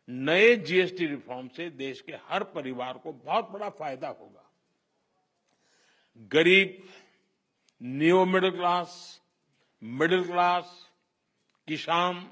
नए GST reform से देश के हर परिवार को बहुत बड़ा फायदा होगा। गरीब, न्यू मिडिल क्लास, किसान,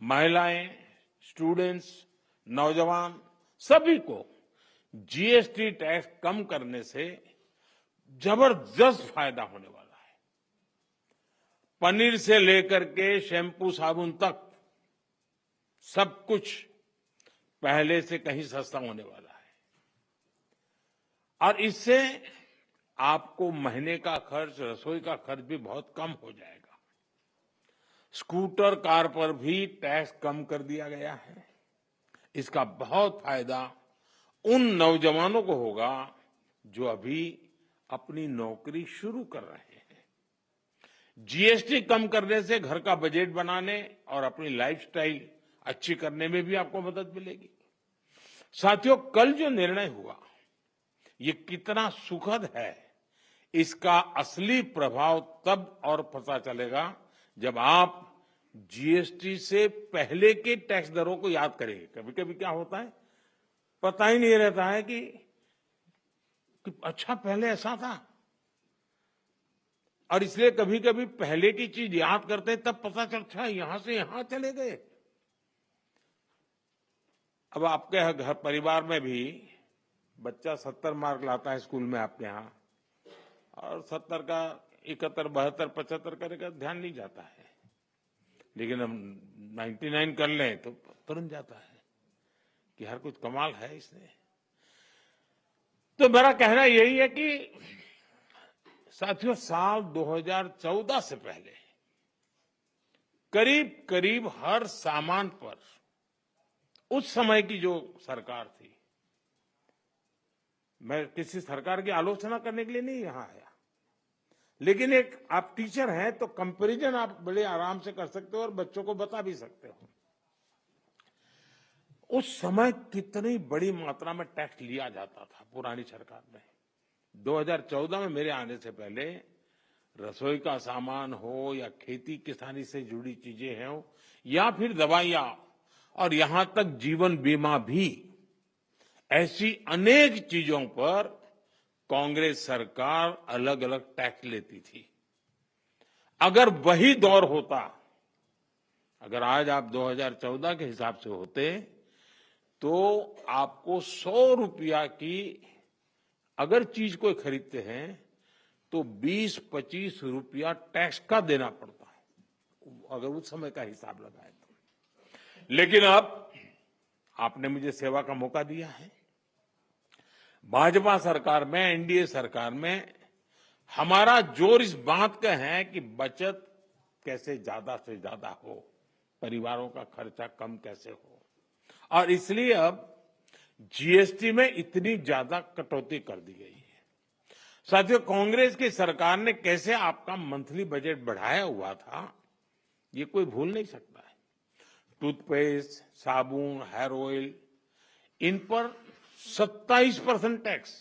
महिलाएं, स्टूडेंट्स, नौजवान सभी को जीएसटी टैक्स कम करने से जबरदस्त फायदा होने वाला है। पनीर से लेकर के शैंपू साबुन तक सब कुछ पहले से कहीं सस्ता होने वाला है और इससे आपको महीने का खर्च, रसोई का खर्च भी बहुत कम हो जाएगा। स्कूटर, कार पर भी टैक्स कम कर दिया गया है। इसका बहुत फायदा उन नौजवानों को होगा जो अभी अपनी नौकरी शुरू कर रहे हैं। जीएसटी कम करने से घर का बजट बनाने और अपनी लाइफस्टाइल अच्छी करने में भी आपको मदद मिलेगी। साथियों, कल जो निर्णय हुआ ये कितना सुखद है, इसका असली प्रभाव तब और पता चलेगा जब आप जीएसटी से पहले के टैक्स दरों को याद करेंगे। कभी कभी क्या होता है, पता ही नहीं रहता है कि अच्छा पहले ऐसा था, और इसलिए कभी कभी पहले की चीज याद करते हैं तब पता चलता है यहां से यहां चले गए। अब आपके घर परिवार में भी बच्चा 70 मार्क लाता है स्कूल में आपके यहां, और 70 का 71, 72, 75 करेगा, ध्यान नहीं जाता है। लेकिन हम 99 कर लें तो तुरंत जाता है कि हर कुछ कमाल है इसने। तो मेरा कहना यही है कि साथियों, साल 2014 से पहले करीब करीब हर सामान पर उस समय की जो सरकार थी, मैं किसी सरकार की आलोचना करने के लिए नहीं यहां आया, लेकिन एक आप टीचर हैं तो कंपैरिजन आप बड़े आराम से कर सकते हो और बच्चों को बता भी सकते हो। उस समय कितनी बड़ी मात्रा में टैक्स लिया जाता था पुरानी सरकार में। 2014 में मेरे आने से पहले रसोई का सामान हो या खेती किसानी से जुड़ी चीजें हो या फिर दवाइयां और यहां तक जीवन बीमा भी, ऐसी अनेक चीजों पर कांग्रेस सरकार अलग अलग टैक्स लेती थी। अगर वही दौर होता, अगर आज आप 2014 के हिसाब से होते तो आपको 100 रुपया की अगर चीज कोई खरीदते हैं तो 20-25 रुपया टैक्स का देना पड़ता है, अगर उस समय का हिसाब लगाए तो। लेकिन अब आपने मुझे सेवा का मौका दिया है। भाजपा सरकार में, एनडीए सरकार में हमारा जोर इस बात का है कि बचत कैसे ज्यादा से ज्यादा हो, परिवारों का खर्चा कम कैसे हो, और इसलिए अब जीएसटी में इतनी ज्यादा कटौती कर दी गई है। साथियों, कांग्रेस की सरकार ने कैसे आपका मंथली बजट बढ़ाया हुआ था, ये कोई भूल नहीं सकता है। टूथपेस्ट, साबुन, हेयर ऑयल, इन पर 27% टैक्स।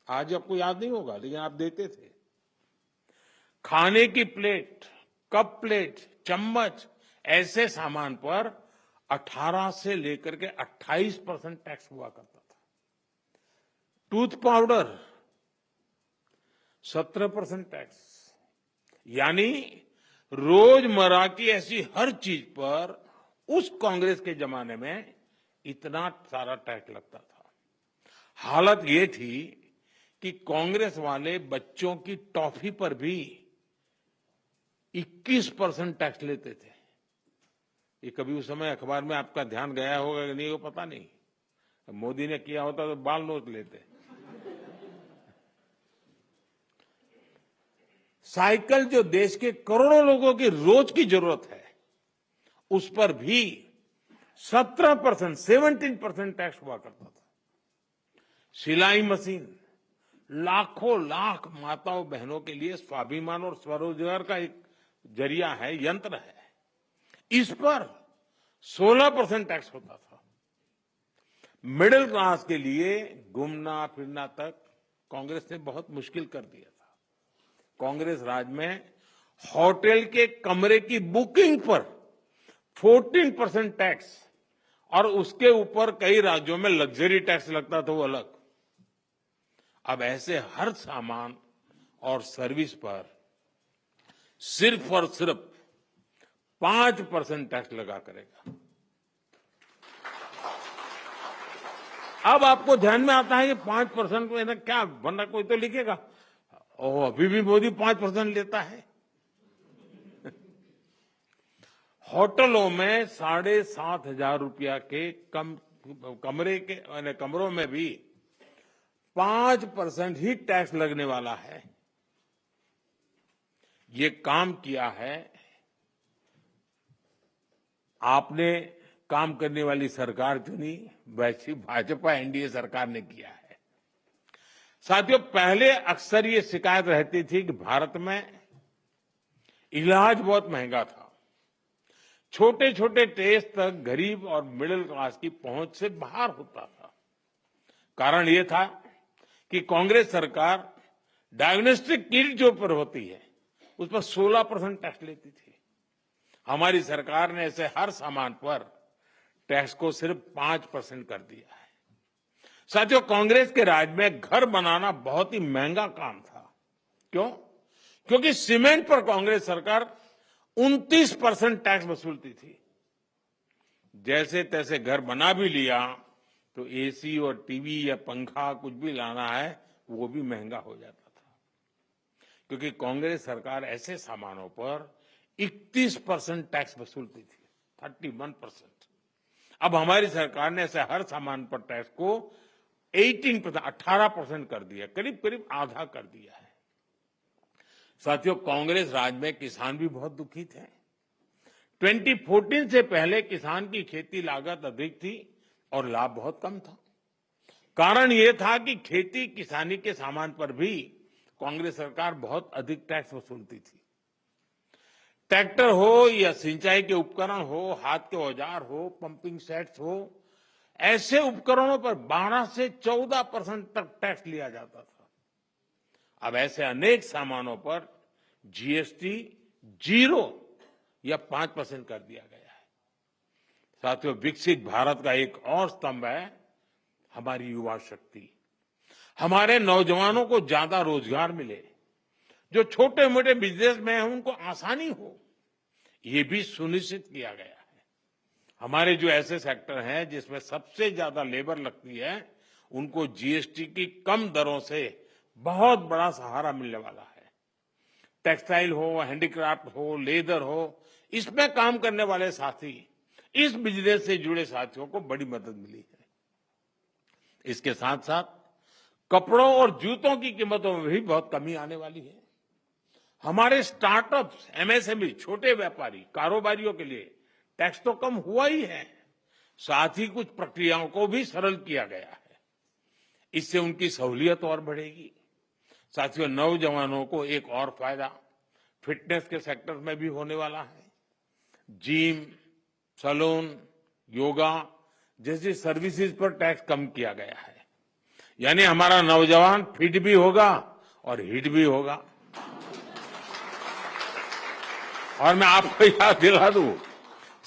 आज आपको याद नहीं होगा, लेकिन आप देते थे। खाने की प्लेट, कप प्लेट, चम्मच, ऐसे सामान पर 18 से लेकर के 28% टैक्स हुआ करता था। Tooth powder 17% tax. यानी रोजमर्रा की ऐसी हर चीज पर उस कांग्रेस के जमाने में इतना सारा टैक्स लगता था। हालत ये थी कि कांग्रेस वाले बच्चों की टॉफी पर भी 21% टैक्स लेते थे। ये कभी उस समय अखबार में आपका ध्यान गया होगा कि नहीं, वो पता नहीं। मोदी ने किया होता तो बाल नोट लेते। साइकिल जो देश के करोड़ों लोगों की रोज की जरूरत है, उस पर भी 17% टैक्स हुआ करता था। सिलाई मशीन लाखों लाख माताओं बहनों के लिए स्वाभिमान और स्वरोजगार का एक जरिया है, यंत्र है। इस पर 16% टैक्स होता था। मिडिल क्लास के लिए घूमना फिरना तक कांग्रेस ने बहुत मुश्किल कर दिया था। कांग्रेस राज में होटल के कमरे की बुकिंग पर 14% टैक्स और उसके ऊपर कई राज्यों में लग्जरी टैक्स लगता था, वो अलग। अब ऐसे हर सामान और सर्विस पर सिर्फ और सिर्फ 5% टैक्स लगा करेगा। अब आपको ध्यान में आता है कि 5% में क्या बनना, कोई तो लिखेगा ओह अभी भी मोदी 5% लेता है। होटलों में 7,500 रुपया के कमरों में भी 5% ही टैक्स लगने वाला है। ये काम किया है आपने, काम करने वाली सरकार चुनी, वैसी भाजपा एनडीए सरकार ने किया है। साथियों, पहले अक्सर ये शिकायत रहती थी कि भारत में इलाज बहुत महंगा था, छोटे छोटे टेस्ट तक गरीब और मिडिल क्लास की पहुंच से बाहर होता था। कारण ये था कि कांग्रेस सरकार डायग्नोस्टिक किट जो पर होती है उस पर 16% टैक्स लेती थी। हमारी सरकार ने ऐसे हर सामान पर टैक्स को सिर्फ 5% कर दिया है। साथियों, कांग्रेस के राज में घर बनाना बहुत ही महंगा काम था। क्यों? क्योंकि सीमेंट पर कांग्रेस सरकार 29% टैक्स वसूलती थी। जैसे तैसे घर बना भी लिया तो एसी और टीवी या पंखा कुछ भी लाना है वो भी महंगा हो जाता था, क्योंकि कांग्रेस सरकार ऐसे सामानों पर 31% टैक्स वसूलती थी, 31%। अब हमारी सरकार ने ऐसे हर सामान पर टैक्स को 18% कर दिया, करीब करीब आधा कर दिया है। साथियों, कांग्रेस राज में किसान भी बहुत दुखी थे। 2014 से पहले किसान की खेती लागत अधिक थी और लाभ बहुत कम था। कारण यह था कि खेती किसानी के सामान पर भी कांग्रेस सरकार बहुत अधिक टैक्स वसूलती थी। ट्रैक्टर हो या सिंचाई के उपकरण हो, हाथ के औजार हो, पंपिंग सेट्स हो, ऐसे उपकरणों पर 12 से 14% तक टैक्स लिया जाता था। अब ऐसे अनेक सामानों पर जीएसटी 0 या 5% कर दिया गया है। साथियों, विकसित भारत का एक और स्तंभ है हमारी युवा शक्ति। हमारे नौजवानों को ज्यादा रोजगार मिले, जो छोटे मोटे बिजनेस में हैं उनको आसानी हो, ये भी सुनिश्चित किया गया है। हमारे जो ऐसे सेक्टर हैं जिसमें सबसे ज्यादा लेबर लगती है, उनको जीएसटी की कम दरों से बहुत बड़ा सहारा मिलने वाला है। टेक्सटाइल हो, हैंडीक्राफ्ट हो, लेदर हो, इसमें काम करने वाले साथी, इस बिजनेस से जुड़े साथियों को बड़ी मदद मिली है। इसके साथ साथ कपड़ों और जूतों की कीमतों में भी बहुत कमी आने वाली है। हमारे स्टार्टअप्स, एमएसएमई, छोटे व्यापारी, कारोबारियों के लिए टैक्स तो कम हुआ ही है, साथ ही कुछ प्रक्रियाओं को भी सरल किया गया है। इससे उनकी सहूलियत और बढ़ेगी। साथियों, नौजवानों को एक और फायदा फिटनेस के सेक्टर में भी होने वाला है। जिम, सैलून, योगा जैसी सर्विसेज पर टैक्स कम किया गया है। यानी हमारा नौजवान फिट भी होगा और हिट भी होगा। और मैं आपको याद दिला दूं,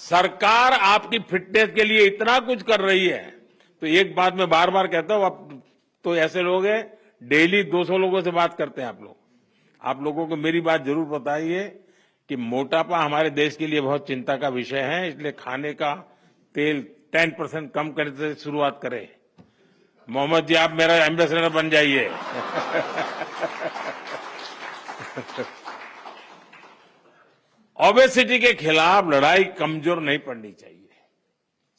सरकार आपकी फिटनेस के लिए इतना कुछ कर रही है, तो एक बात मैं बार बार कहता हूं, अब तो ऐसे लोग हैं डेली 200 लोगों से बात करते हैं आप लोगों को मेरी बात जरूर बताइए कि मोटापा हमारे देश के लिए बहुत चिंता का विषय है। इसलिए खाने का तेल 10% कम करने से शुरुआत करें। मोहम्मद जी, आप मेरा एम्बेसडर बन जाइए। ओबेसिटी के खिलाफ लड़ाई कमजोर नहीं पड़नी चाहिए।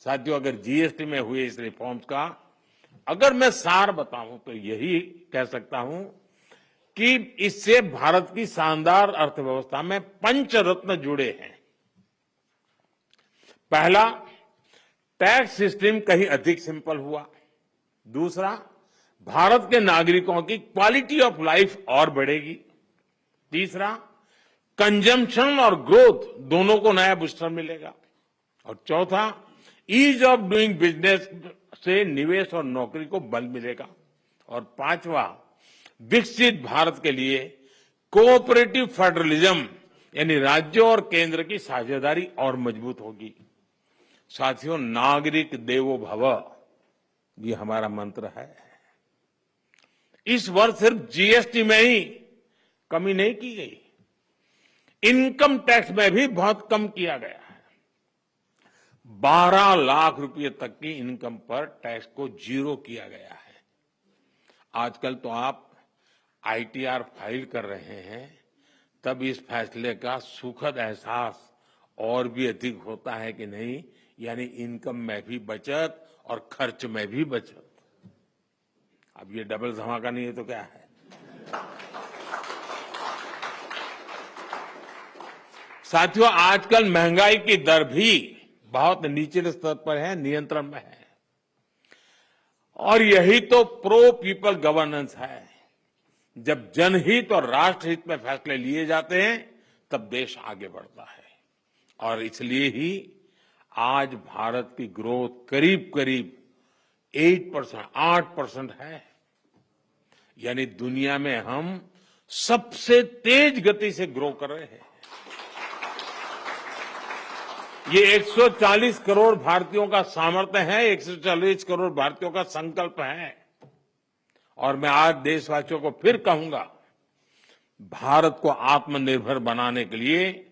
साथियों, अगर जीएसटी में हुए इस रिफॉर्म्स का अगर मैं सार बताऊं तो यही कह सकता हूं कि इससे भारत की शानदार अर्थव्यवस्था में पंचरत्न जुड़े हैं। पहला, टैक्स सिस्टम कहीं अधिक सिंपल हुआ। दूसरा, भारत के नागरिकों की क्वालिटी ऑफ लाइफ और बढ़ेगी। तीसरा, कंजम्पशन और ग्रोथ दोनों को नया बूस्टर मिलेगा। और चौथा, ईज ऑफ डूइंग बिजनेस से निवेश और नौकरी को बल मिलेगा। और पांचवा, विकसित भारत के लिए कोऑपरेटिव फेडरलिज्म यानी राज्यों और केंद्र की साझेदारी और मजबूत होगी। साथियों, नागरिक देवो भव, ये हमारा मंत्र है। इस वर्ष सिर्फ जीएसटी में ही कमी नहीं की गई, इनकम टैक्स में भी बहुत कम किया गया है। 12 लाख रुपए तक की इनकम पर टैक्स को जीरो किया गया है। आजकल तो आप आईटीआर फाइल कर रहे हैं, तब इस फैसले का सुखद एहसास और भी अधिक होता है कि नहीं, यानी इनकम में भी बचत और खर्च में भी बचत। अब ये डबल धमाका नहीं है तो क्या है। साथियों, आजकल महंगाई की दर भी बहुत निचले स्तर पर है, नियंत्रण में है, और यही तो प्रो पीपल गवर्नेंस है। जब जनहित और राष्ट्रहित में फैसले लिए जाते हैं तब देश आगे बढ़ता है, और इसलिए ही आज भारत की ग्रोथ करीब करीब 8% है, यानी दुनिया में हम सबसे तेज गति से ग्रो कर रहे हैं। ये 140 करोड़ भारतीयों का सामर्थ्य है, 140 करोड़ भारतीयों का संकल्प है। और मैं आज देशवासियों को फिर कहूंगा, भारत को आत्मनिर्भर बनाने के लिए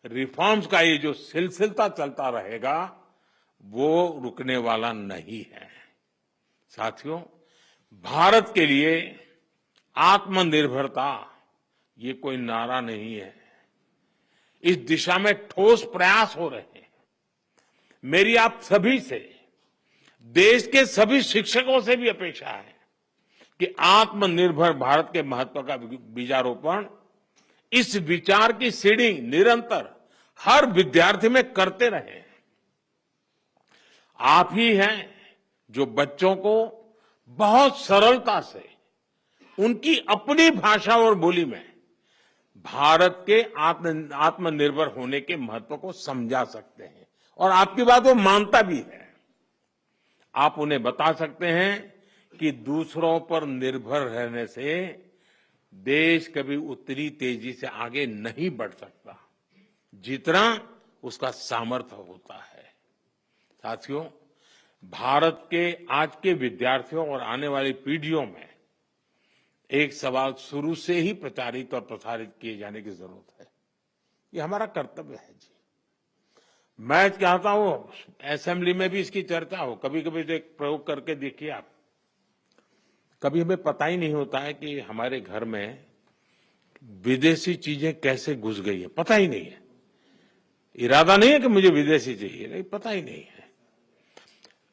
रिफॉर्म्स का ये जो सिलसिला चलता रहेगा वो रुकने वाला नहीं है। साथियों, भारत के लिए आत्मनिर्भरता ये कोई नारा नहीं है, इस दिशा में ठोस प्रयास हो रहे हैं। मेरी आप सभी से, देश के सभी शिक्षकों से भी अपेक्षा है कि आत्मनिर्भर भारत के महत्व का बीजारोपण, इस विचार की सीडिंग निरंतर हर विद्यार्थी में करते रहें। आप ही हैं जो बच्चों को बहुत सरलता से उनकी अपनी भाषा और बोली में भारत के आत्मनिर्भर होने के महत्व को समझा सकते हैं, और आपकी बात वो मानता भी है। आप उन्हें बता सकते हैं कि दूसरों पर निर्भर रहने से देश कभी उतनी तेजी से आगे नहीं बढ़ सकता जितना उसका सामर्थ्य होता है। साथियों, भारत के आज के विद्यार्थियों और आने वाली पीढ़ियों में एक सवाल शुरू से ही प्रचारित और प्रसारित किए जाने की जरूरत है। ये हमारा कर्तव्य है जी। मैं चाहता हूं असेंबली में भी इसकी चर्चा हो। कभी कभी तो एक प्रयोग करके देखिए आप, कभी हमें पता ही नहीं होता है कि हमारे घर में विदेशी चीजें कैसे घुस गई है, पता ही नहीं है। इरादा नहीं है कि मुझे विदेशी चाहिए, नहीं, पता ही नहीं है।